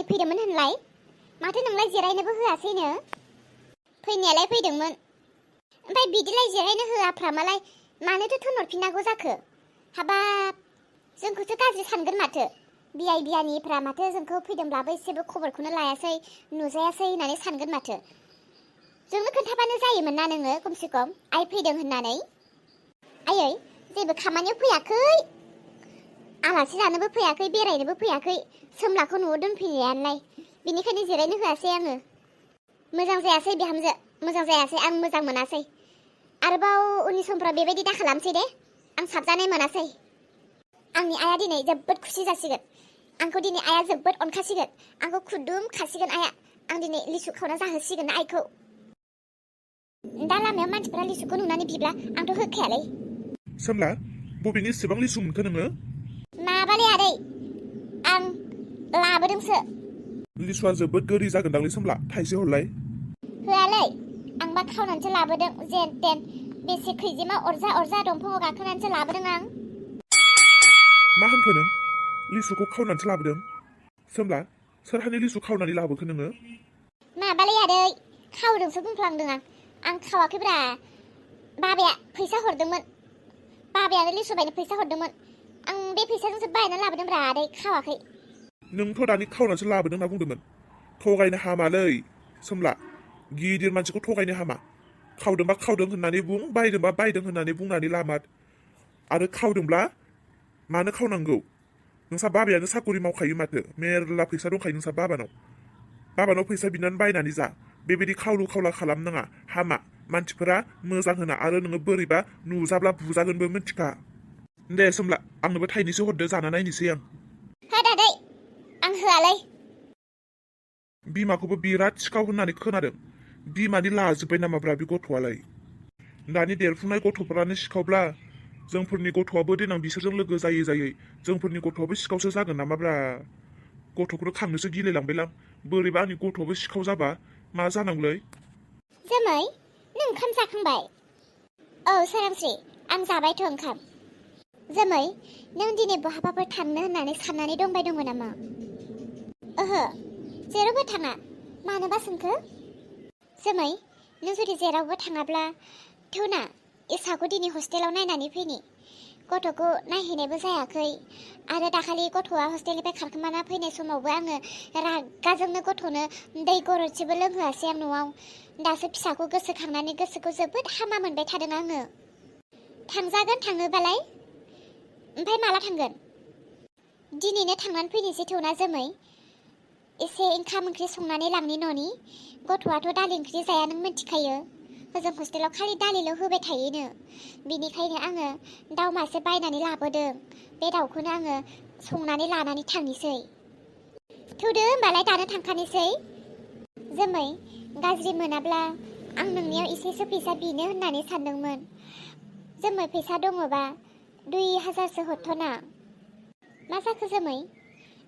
फैदोंमोन होनलाय माथो नोंलाय जिरायनोबो होआसैनो फैनायालाय फैदोंमोन ओमफ्राय बिदिलाय जिरायनो होआफ्रामालाय मानोथो थोनहरफिननांगौ जाखो हाबाब जोंखौसो गाज्रि सानगोन माथो बियाय बियानिफ्रा माथो जोंखौ फैदोंब्लाबो एसेबो खबरखौनो लायासै नुजायासै होननानै सानगोन माथो जोंनो खोन्थाबानो जायोमोन ना नोङो खमसे खम आइ फैदों होननानै आयै जेबो खामानियाव फैयाखै आलासि जानोबो फैयाखै बेरायनोबो फैयाखै सोमलाखौ न'आव दोनफैनायालाय बिनिखायनो जिरायनो होआसै आङो मोजां जायासै बिहामजो मोजां जायासै आं मोजां मोनासै आरोबाव उननि समफ्राव बेबायदि दा खालामसै दे आं साबजानाय मोनासै आंनि आइया दिनै जोबोद खुसि जासिगोन आंखौ दिनै आइया जोबोद अनखासिगोन आंखौ खुदुम खासिगोन आइया आं दिनै लिसु खावना जाहोसिगोन ना आइखौ दा लामायाव मानसिफोरा लिसुखौ नुनानै बिब्ला आंथ' होखायालै सोमला बबेनि एसेबां लिसु मोनखो नोङो माबालै आदै आं लाबोदोंसो लिसुआ जोबोद गोदै जागोनदांलै सोमला थाइसे हरलाय होआलै आंबा खावनानैसो लाबोदों जेन तेन बेसे खैजिमा अरजा दंफाङाव गाखोनानैसो लाबोदों आं मा होनखो नों लिसुखौ खावनानैसो लाबोदों सोमला सोरहानि लिसु खावनानै लाबोखो नोङो माबालै आदै खावदोंसो बुंफ्लांदों आं खावाखैब्रा बाबाया फैसा हरदोंमोन बाबायानो लिसु बायनो फैसा हरदोंमोन आं बे फैसाजोंसो बायनानै लाबोदोंब्रा आदै खावाखै नोंथ' दानि खावनानैसो लाबोदों होनना बुंदोंमोन थगायनो हामालै सोमला गिदिर मानसिखौ थगायनो हामा खावदोंबा खावदों होननानै बुं बायदोंबा बायदों होननानै बुंनानै लामार आरो खावदोंब्ला मानो खावनांगौ नोंसा बाबायानो साकरि मावखायो माथो मेरला फैसा दंखायो नोंसा बाबानाव फैसा बिनानै बायनानै जा बेबायदि खावलु खावला खालामनाङा हामा मानसिफोरा मोजां होना आरो नोङो बोरैबा नुजाब्ला बुजागोनबो मिथिखा दे सोमला आंनोबो थाइनैसो हरदो जाना नायनोसै आं हो दादै आं होआलै बिमाखौबो बिराद सिखाव होननानै खोनादों बिमानि लाजोब्बाय नामाब्रा बे गथ'आलाय दानि देरफुनाय गथ'फोरानो सिखावब्ला जोंफोरनि गथ'आबो देनां बिसोरजों लोगो जायै जोंफोरनि गथ'आबो सिखावसो जागोन नामाब्रा गथ'खौनो खांनोसो गिलायलांबायलां बोरैबा आंनि गथ'आबो सिखाव जाबा मा जानांगौलै जोमै नों ओंखाम जाखांबाय औ सोरांस्रि आं जाबायथ' ओंखाम जोमै नों दिनै बहाबाफोर थांनो होननानै साननानै दंबाय दङ नामा ओहो जेरावबो थाङा मानोबा सोंखो जोमै नों जुदि जेरावबो थाङाब्ला थौना इसाखौ दिनै हस्टेलाव नायनानै फैनि गथ'खौ नायहैनायबो जायाखै आरो दाखालि गथ'आ हस्टेलनिफ्राय खारखोमाना फैनाय समावबो आङो रागाजोंनो गथ'नो दै गरदसेबो लोंहोआसै आं न'आव दासो फिसाखौ गोसोखांनानै गोसोखौ जोबोद हामा मोनबाय थादों आङो थांजागोन थाङोबालाय ओमफ्राय माला थांगोन दिनैनो थांनानै फैनोसै थौना जोमै एसे ओंखाम ओंख्रि संनानै लांनि न'नि गथ'आथ' दालि ओंख्रि जाया नों मिथिखायो हजों हस्टेलाव खालि दालिल' होबाय थायोनो बिनिखायनो आङो दाउ मासे बायनानै लाबोदों बे दाउखौनो आङो संनानै लानानै थांनोसै थौदो होमबालाय दानो थांखानोसै जोमै गाज्रि मोनाब्ला आं नोंनियाव एसेसो फैसा बिनो होननानै सानदोंमोन जोमै फैसा दङबा 2000सो हरथ'ना मा जाखो जोमै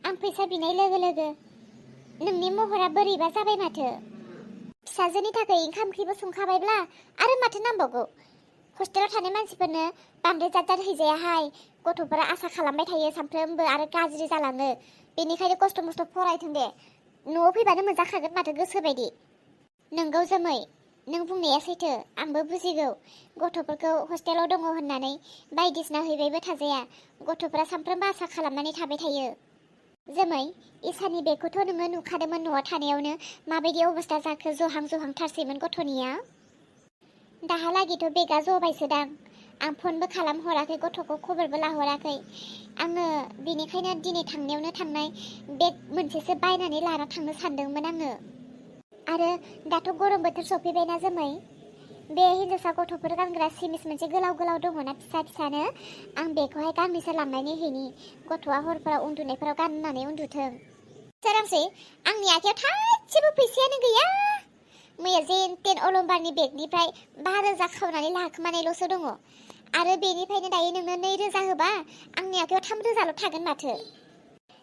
आं फैसा बिनाय लोगो लोगो नोंनि महरा बोरैबा जाबाय माथो फिसाजोनि थाखाय ओंखाम ओंख्रिबो संखाबायब्ला आरो माथो नांबावगौ हस्टेलाव थानाय मानसिफोरनो बांद्राय जाद हैजायाहाय गथ'फोरा आसा खालामबाय थायो सानफ्रोमबो आरो गाज्रि जालाङो बेनिखायनो खस्थ' मस्थ' फरायथों दे न'आव फैबानो मोनजाखागोन माथो गोसो बायदि नोंगौ जोमै नों बुंनाया सैथो आंबो बुजिगौ गथ'फोरखौ हस्टेलाव दङ होननानै बायदिसिना हैबायबो थाजाया गथ'फोरा सानफ्रोमबो आसा खालामनानै थाबाय थायो जोमै इसानि बेगखौथ' नोङो नुखादोंमोन न'आव थानायावनो माबायदि अबस्था जाखो जहां थारसैमोन गथ'निया दाहालागिथ' बेगा जबायसोदां आं फनबो खालामहराखै गथ'खौ खबरबो लाहराखै आङो बेनिखायनो दिनै थांनायावनो थांनाय बेग मोनसेसो बायनानै लाना थांनो सानदोंमोन आङो आरो दाथ' गरम बोथोर सफैबायना जोमै बे हिन्जावसा गथ'फोर गानग्रा सिमिस मोनसे गोलाव दङना फिसानो आं बेखौहाय गांनैसो लांनानै हैनि गथ'आ हरफोराव उन्दुनायफोराव गाननानै उन्दुथों सोरांसै आंनि आखायाव थाइसेबो फैसायानो गैया मैया जेन तेन अलंबारनि बेगनिफ्राय 5000 खावनानै लाखोमानायल'सो दङ आरो बेनिफ्रायनो दायो नोंनो 2000 होबा आंनि आखायाव 3000ल' थागोन माथो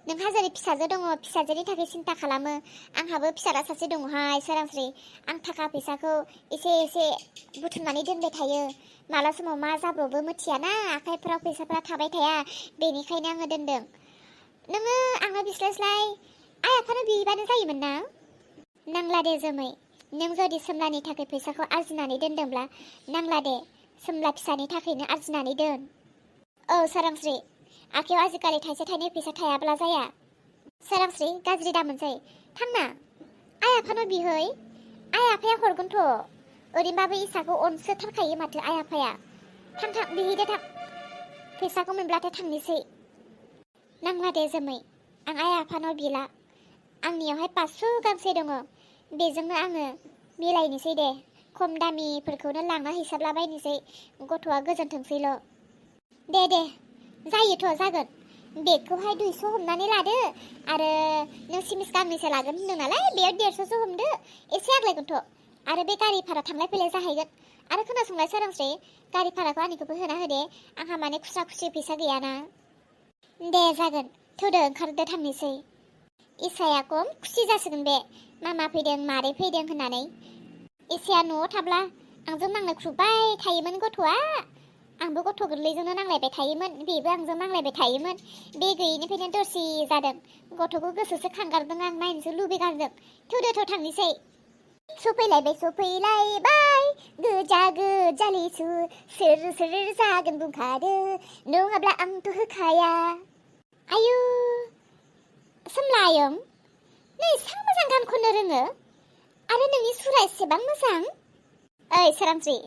नोंहा जेरै फिसाजो दङ फिसाजोनि थाखाय सिन्था खालामो आंहाबो फिसाला सासे दङहाय सोरांस्रि आं थाखा फैसाखौ एसे बुथुमनानै दोनबाय थायो माला समाव मा जाब्रबो मिथियाना आखाइफोराव फैसाफोरा थाबाय थाया बेनिखायनो आङो दोनदों नोङो आंनो बिस्लायस्लाय आइ आफानो बिबानो जायोमोन ना नांला दे जोमै नों जुदि सोमलानि थाखाय फैसाखौ आरजिनानै दोनदोंब्ला नांला दे सोमला फिसानि थाखायनो आरजिनानै दोन औ सोरांस्रि आखायाव आजिखालि थाइसे थाइनै फैसा थायाब्ला जाया सोरांस्रि गाज्रि दामोनसै थांना आइ आफानो बिहै आइ आफाया हरगोनथ' ओरैनोबाबो इसाखौ अनसोथारखायो माथो आइ आफाया थां थां बिहैदो थां फैसाखौ मोनब्लाथाय थांनोसै नांला दे जोमै आं आइ आफानाव बिला आंनियावहाय 500 गांसे दङ बेजोंनो आङो मिलायनोसै दे खम दामिफोरखौनो लांना हैसाबलाबायनोसै गथ'आ गोजोनथोंसैल' दे जायोथ' जागोन बेगखौहाय 200 हमनानै लादो आरो नों सिमिस गांनैसो लागोन होनदों नालाय बेयाव 150सो हमदो एसे आग्लायगोनथ' आरो बे गारि भारा थांलाय फैलाय जाहैगोन आरो खोनासंलाय सोरांस्रि गारि भाराखौ आंनिखौबो होना होदे आंहा माने खुस्रा खुस्रि फैसा गैयाना दे जागोन थौदो ओंखारदो थांनोसै इसाया खम खुसि जासिगोन बे मामा फैदों मादै फैदों होननानै इसाया न'आव थाब्ला आंजों नांलाय खुबाय थायोमोन गथ'आ आंबो गथ' गोरलैजोंनो नांलायबाय थायोमोन बेबो आंजों नांलायबाय थायोमोन बे गैयैनिफ्रायनो दरसि जादों गथ'खौ गोसोसो खांगारदों आं नायनोसो लुबैगारदों थौदो थांनोसै सफैलायबाय गोजा गोजा लिसु सोर सोर जागोन बुंखादो नङाब्ला आंथ' होखाया आयु सोमलायं नै एसां मोजां गान खननो रोङो आरो नोंनि सुरा एसेबां मोजां ओइ सोरांस्रि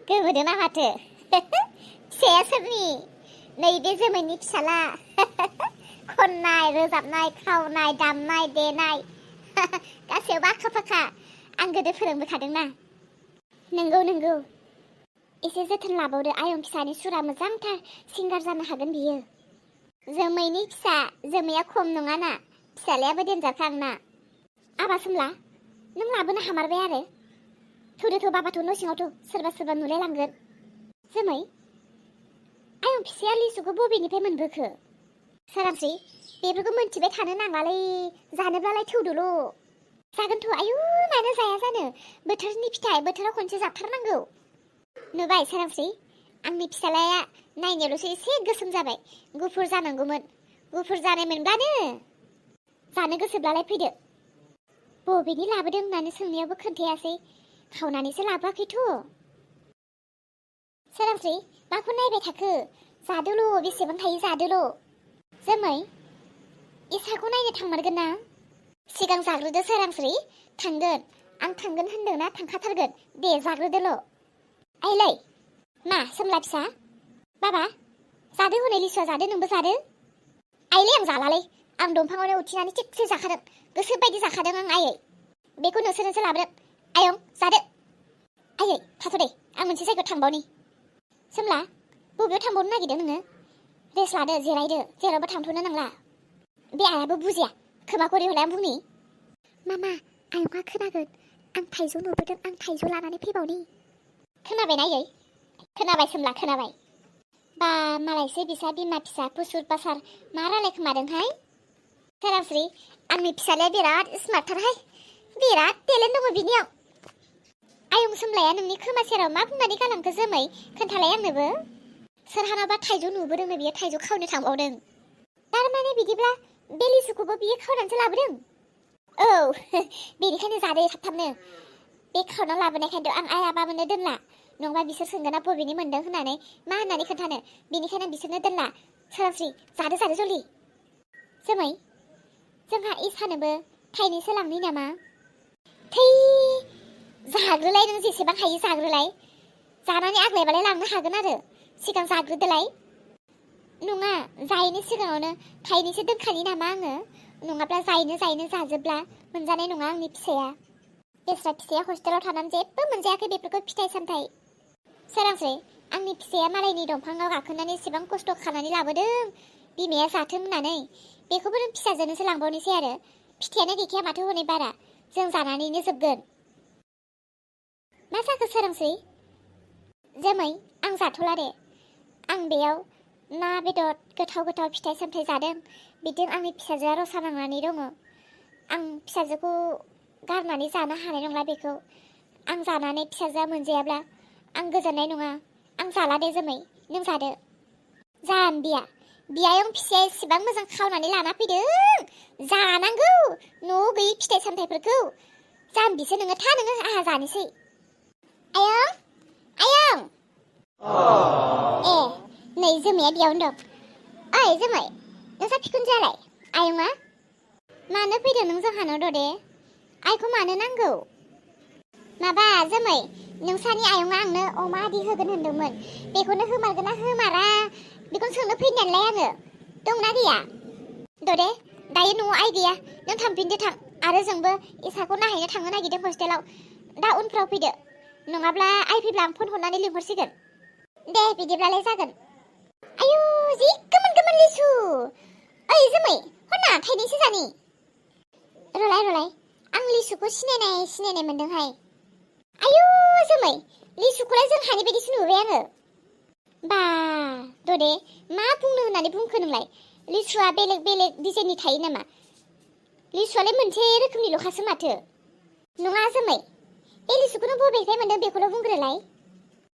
गोमोदो ना माथो फिसाया सोरनि नैबे जोमैनि फिसाला खननाय रोजाबनाय खावनाय दामनाय देनाय गासैयावबो आखा फाखा आं गोदो फोरोंबोखादोंना नंगौ एसे जोथोन लाबावदो आयं फिसानि सुरा मोजांथार सिंगार जानो हागोन बियो जोमैनि फिसा जोमैया खम नङाना फिसालायाबो देनजारखा आंना आबा सोमला नों लाबोनो हामारबाय आरो थौदोथ' बाबाथ' न' सिङावथ' सोरबा नुलायलांगोन जोमै आयं फिसाया लिसुखौ बबेनिफ्राय मोनबोखो सोरांस्रि बेफोरखौ मोनथिबाय थानो नाङालै जानोब्लालाय थौदोल' जागोनथ' आयु मानो जाया जानो बोथोरनि फिथाइ बोथोराव खनसे जाथारनांगौ नुबाय सोरांस्रि आंनि फिसालाया नायनायावल'सो एसे गोसोम जाबाय गुफुर जानांगौमोन गुफुर जानायमोनब्लानो जानो गोसोब्लालाय फैदो बबेनि लाबोदों होननानै सोंनायावबो खोन्थायासै खावनानैसो लाबोआखैथ' सोरांस्रि माखौ नायबाय थाखो जादोल' बेसेबां थायो जादोल' जोमै इसाखौ नायनो थांमारगोन ना सिगां जाग्रोदो सोरांस्रि थांगोन आं थांगोन होनदोंना थांखाथारगोन दे जाग्रोदोल' आइलै मा सोमला फिसा बाबा जादो हनै लिसुआ जादो नोंबो जादो आइलै आं जालालै आं दंफाङावनो उथिनानै थिगसे जाखादों गोसो बायदि जाखादों आं आयै बेखौ नोंसोरनोसो लाबोदों आयं जादो आयै थाथ' दे आं मोनसे जायगायाव थांबावनि सोमला बबेयाव थांबावनो नागिरदों नोङो रेस्ट लादो जिरायदो जेरावबो थांथ'नो नांला बे आयाबो बुजिया खोमा खरि हलाय आं बुंनि मामा आयंआ खोनागोन आं थाइजौ नुबोदों आं थाइजौ लानानै फैबावनि खोनाबायना आयै खोनाबाय सोमला खोनाबाय बा मालायसो बिसा बिमा फिसा पुसुर पासार मा रायलायखोमादोंहाय सोरांस्रि आंनि फिसालाया बिराद स्मार्टथारहाय बिराद टेलेन्ट दङ बिनियाव आयं सोमलाया नोंनि खोमा सेराव मा बुंनानै गालांखो जोमै खोन्थालाय आंनोबो सोरहानावबा थाइजौ नुबोदोंनो बियो थाइजौ खावनो थांबावदों थारमाने बिदिब्ला बे लिसुखौबो बियो खावनानैसो लाबोदों औ बेनिखायनो जादो थाबनो बे खावना लाबोनायखायनोथ' आं आइ आबामोननो दोनला नङाबा बिसोर सोंगोना बबेनि मोन्दों होननानै मा होननानै खोन्थानो बेनिखायनो बिसोरनो दोनला सोरांस्रि जादो जोलि जोमै जोंहा इसानोबो थाइनैसो लांनि नामा थै जाग्रोलाय नों जेसेबां हायो जाग्रोलाय जानानै आग्लायबालाय लांनो हागोन आरो सिगां जाग्रोदोलाय नङा जायैनि सिगाङावनो थाइनैसो दोनखानि नामा आङो नङाब्ला जायैनो जाजोबब्ला मोनजानाय नङा आंनि फिसाया बेस्रा फिसाया हस्टेलाव थानानै जेबो मोनजायाखै बेफोरखौ फिथाइ सामथाइ सोरांस्रि आंनि फिसाया मालायनि दंफाङाव गाखोनानै एसेबां खस्थ' खानानै लाबोदों बिमाया जाथों होननानै बेखौबो नों फिसाजोनोसो लांबावनोसै आरो फिथाइयानो गैखाया माथो हनै बारा जों जानानैनो जोबगोन मा जाखो सोरांस्रि जोमै आं जाथ'ला दे आं बेयाव ना बेदर गोथाव फिथाइ सामथाइ जादों बिदिनो आंनि फिसाजोआ रसा नांनानै दङ आं फिसाजोखौ गारनानै जानो हानाय नंला बेखौ आं जानानै फिसाजोआ मोनजायाब्ला आं गोजोननाय नङा आं जाला दे जोमै नों जादो जाम्बिया बियायं फिसाया एसेबां मोजां खावनानै लाना फैदों जानांगौ न'आव गैयि फिथाइ सामथाइफोरखौ जाम्बिसो नोङो था नोङो आहा जानोसै आयं आयं ए नै जोमैया बेयावनो दं ओइ जोमै नोंसा बिखुनजोआलाय आयंआ मानो फैदों नों जोंहानाव ददे आइखौ मानो नांगौ माबा जोमै नोंसानि आयंआ आंनो अमा आदि होगोन होनदोंमोन बेखौनो होमारगोन ना होमारा बेखौनो सोंनो फैनायालाय आङो दंना गैया ददे दायो न'आव आइ गैया नों थांफिनदो थां आरो जोंबो इसाखौ नायहैनो थांनो नागिरदों हस्टेलाव दा उनफ्राव फैदो नङाब्ला आइ फैब्ला आं फन हरनानै लिंहरसिगोन दे बिदिब्लालाय जागोन आयु जि गोमोन गोमोन लिसु ओइ जोमै हरना थाइनैसो जानि रलाय आं लिसुखौ सिनायनाय मोनदोंहाय आयु जोमै लिसुखौलाय जोंहानि बायदिसो नुबाय आङो बा ददे मा बुंनो होननानै बुंखो नोंलाय लिसुआ बेलेग बेलेग डिजाइननि थायो नामा लिसुआलाय मोनसे रोखोमनिल'खासो माथो नङा जोमै बे लिसुखौनो बबेनिफ्राय मोनदों बेखौल' बुंग्रोलाय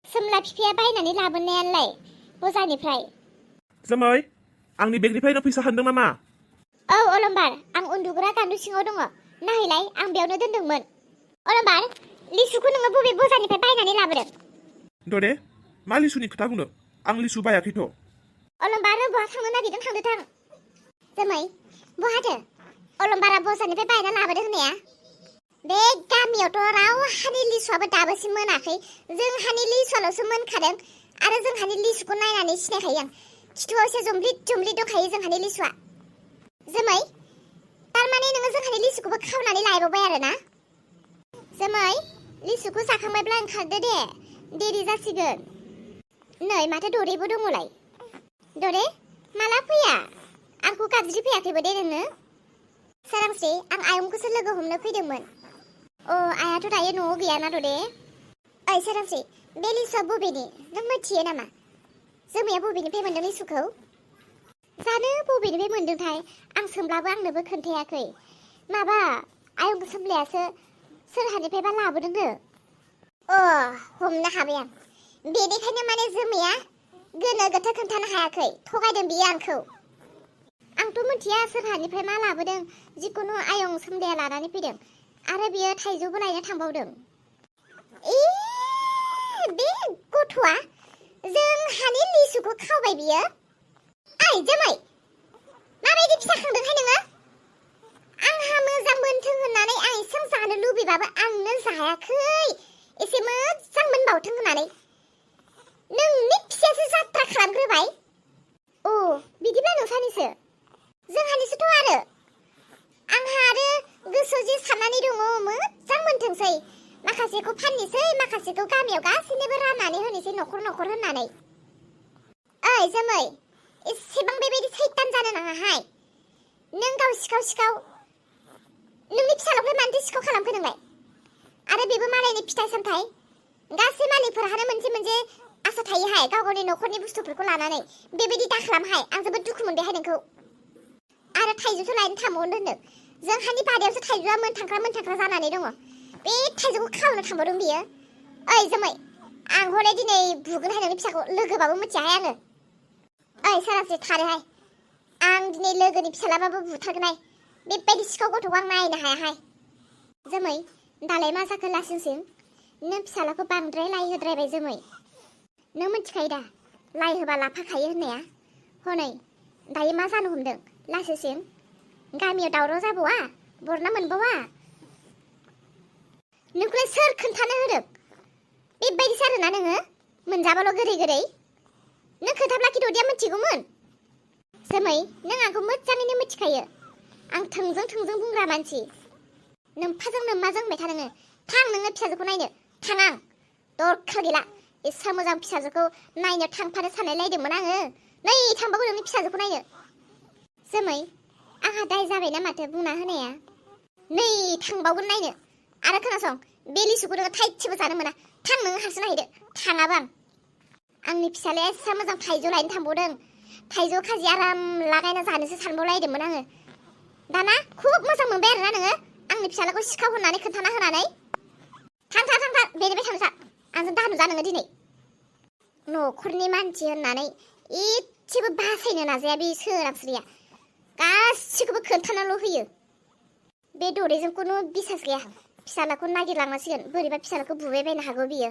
सोमला बिफाया बायनानै लाबोनायालाय बजारनिफ्राय जोमै आंनि बेगनिफ्रायनो फैसा हानदों नामा औ अलम्बार आं उन्दुग्रा गान्दु सिङाव दङ नाहैलाय आं बेयावनो दोनदोंमोन अलम्बार लिसुखौ नोङो बबे बजारनिफ्राय बायनानै लाबोदों ददे मा लिसुनि खोथा बुंनो आं लिसु बायाखैथ' अलम्बार बहा थांनो नागिरदों थांदो थां जोमै बहाथो अलम्बारा बजारनिफ्राय बायना लाबोदों होननाया बे गामियावथ' रावहानि लिसुआबो दाबोसिम मोनाखै जोंहानि लिसुआल'सो मोनखादों आरो जोंहानि लिसुखौ नायनानै सिनायखायो आं खिथुआव एसे जमब्लिद दंखायो जोंहानि लिसुआ जोमै थारमाने नोङो जोंहानि लिसुखौबो खावनानै लायबावबाय आरो ना जोमै लिसुखौ जाखांबायब्ला ओंखारदो दे देरि जासिगोन नै माथो दरेबो दङलाय दरे माला फैया आंखौ गाबज्रि फैयाखैबो दे नोङो सोरांस्रि आं आयंखौसो लोगो हमनो फैदोंमोन अ आयाथ' दायो न'आव गैयाना दरे ओइ सोरांस्रि बे लिसुआ बबेनि नों मिथियो नामा जोमैया बबेनिफ्राय मोनदों लिसुखौ जानो बबेनिफ्राय मोनदोंथाय आं सोंब्लाबो आंनोबो खोन्थायाखै माबा आयं सोमलायासो सोरहानिफ्रायबा लाबोदोंनो अ हमनो हाबाय आं बेनिखायनो माने जोमैया गोनो गोथो खोन्थानो हायाखै थगायदों बियो आंखौ आंथ' मिथिया सोरहानिफ्राय मा लाबोदों जिखुनु आयं सोमलाया लानानै फैदों आरो बियो थाइजौबो लायनो थांबावदों ए बे गथ'आ जोंहानि लिसुखौ खावबाय बियो ओइ जोमै माबायदि फिसा खांदोंहाय नोङो आंहा मोजां मोनथों होननानै आं एसेबां जानो लुबैबाबो आंनो जायाखै एसे मोजां मोनबावथों होननानै नोंनि फिसायासो जात्रा खालामग्रोबाय अ बिदिब्ला नोंसानिसो जोंहानिसोथ' आरो आंहा आरो गोसोआव जे साननानै दङ मोजां मोनथोंसै माखासेखौ फाननोसै माखासेखौ गामियाव गासैनोबो राननानै होनोसै न'खर होननानै ओइ जोमै एसेबां बेबायदि सैतान जानो नाङाहाय नों गाव सिखाव नोंनि फिसालाखौ मानोथो सिखाव खालामखो नोंलाय आरो बेबो मालायनि फिथाइ सामथाइ गासै मालिकफोरहानो मोनसे आसा थायोहाय गाव गावनि न'खरनि बुस्थुफोरखौ लानानै बेबायदि दाखालामहाय आं जोबोद दुखु मोनबायहाय नोंखौ आरो थाइजौसो लायनो थांबावनो दोनदों जोंहानि बारियावसो थाइजौआ मोनथांख्रा जानानै दङ बे थाइजौखौ खावनो थांबावदों बियो ओइ जोमै आं हले दिनै बुगोनहाय नोंनि फिसाखौ लोगोबाबो मिथियाहाय आङो ओइ सारासि थारोहाय आं दिनै लोगोनि फिसालाबाबो बुथारगोनहाय बेबायदि सिखाव गथ'खौ आं नायनो हायाहाय जोमै दालाय मा जाखो लासिंसिं नों फिसालाखौ बांद्राय लाइ होद्रायबाय जोमै नों मिथिखायो दा लाइ होबा लाफाखायो होननाया हनै दायो मा जानो हमदों लासिंसिं गामियाव दावराव जाबावा बरना मोनबावा नोंखौलाय सोर खोन्थानो होदों बेबायदिसो आरोना नोङो मोनजाबाल' गोदै नों खोन्थाब्ला खिद'दिया मिथिगौमोन जोमै नों आंखौ मोजाङैनो मिथिखायो आं थोंजों बुंग्रा मानसि नोम्फाजों होनबाय था नोङो थां नोङो फिसाजोखौ नायनो थां आं दरखार गैला एसा मोजां फिसाजोखौ नायनो थांफानो सानलायलायदोंमोन आङो नै थांबावो नोंनि फिसाजोखौ नायनो जोमै आंहा दाय जाबायना माथो बुंना होनाया नै थांबावगोन नायनो आरो खोनासं बे लिसुखौ नोङो थाइसेबो जानो मोना थां नोङो हारसिं नायहैदो थाङाबा आंनि फिसालाया एसा मोजां थाइजौ लायनो थांबावदों थाइजौ खाजि आराम लागायना जानोसो सानबावलायदोंमोन आङो दाना खुब मोजां मोनबाय आरोना नोङो आंनि फिसालाखौ सिखाव होननानै खोन्थाना होनानै थां बेनिफ्राय थांसा आंजों दानु जा नोङो दिनै न'खरनि मानसि होननानै इसेबो बासायनो नाजाया बे सोरांस्रिया गासिखौबो खोन्थानाल' होयो बे दरेजों खुनु बिसास गैया फिसालाखौ नागिरलांनांसिगोन बोरैबा फिसालाखौ बुबाय बायनो हागौ बियो